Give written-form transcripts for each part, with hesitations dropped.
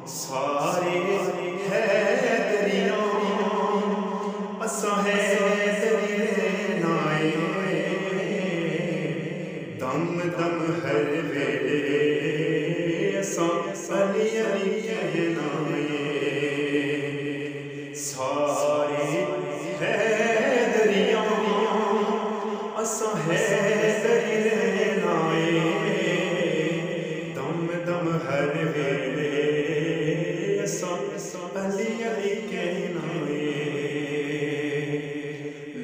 सारे है दरिया असा है दरिया नाए दम दम हर वेले असा अली अली कहनाए सारे है दरिया असा है दरिया नाए दम दम हर वेले अली अली कहनाए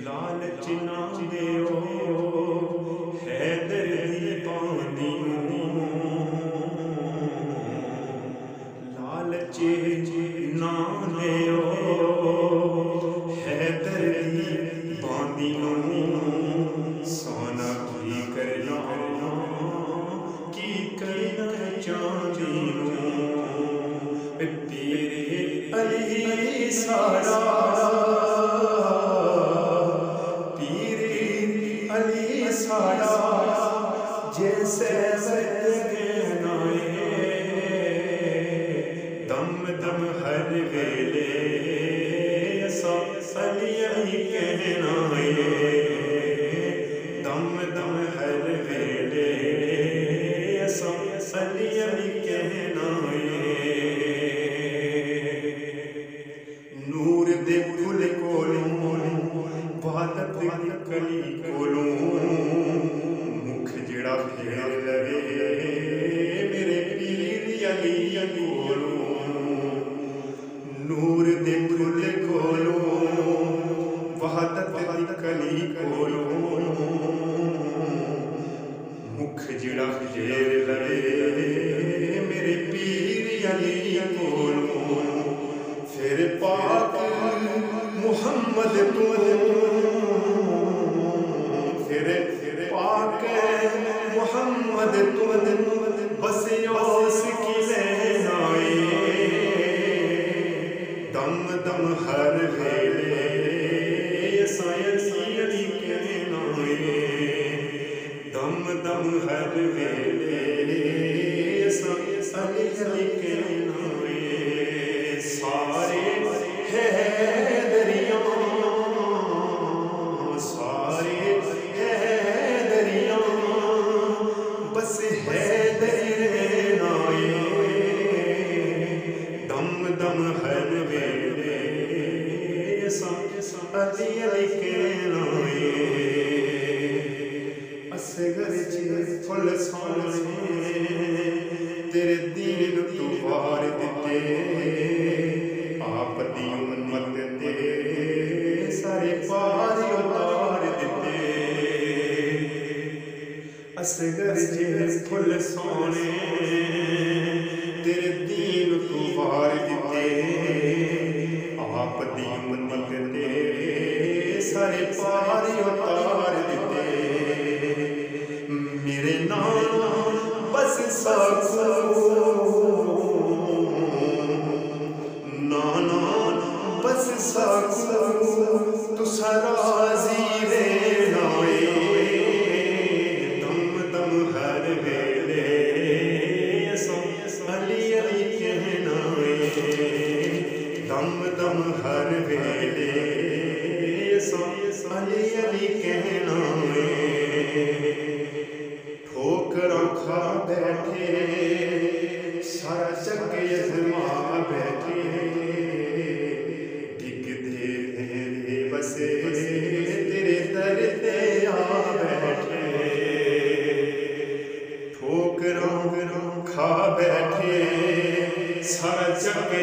लालच ना देओ हैदर दी बानी लालच ना देओ हैदर दी बानी सोना की करना चांदी तेरे अली सारा पीरे अली सारा जैसे नाए दम दम हर वेले असा अली अली कहनाए दम दम हर वेले असा अली अली कहनाए नूर दे फुल कोलों वादत कली कोलों मुख जड़ा फेर लवे मेरे पीर अली कोलों नूर दे फुल कोलों वादत कली कोलों मुख जड़ा फेर लवे मेरे पीर अली कोलों फिर पाक मुहम्मद तू फिर पाक मुहम्मद तू बस योस की लेनाए दम दम हर वेले सायली अली कहनाए दम दम हर वेले सायली अली कहनाए सारे है दरिया सारे है दरिया बस है दरिया नाए दम दम हर वेले अली अली कहनाए असगर च फुल सोने तेरे दीन तू वार दिते आप दी उम्मत ते सारे पार उतार दिते असगर जे फुल सोने तेरे दीन तू वार दिते आप दी उम्मत ते सारे पार उतार दिते मेरे नाम बस साकू नाना बस साकू तुसा राजी रहनाए दम दम हर वेले अली अली कहनाए दम दम हर वेले अली अली कहनाए ठोकरों खा बैठे सारा जग यजमा बैठे बसे तेरे दर ते आ बैठे ठोकरों खा बैठे सारा जग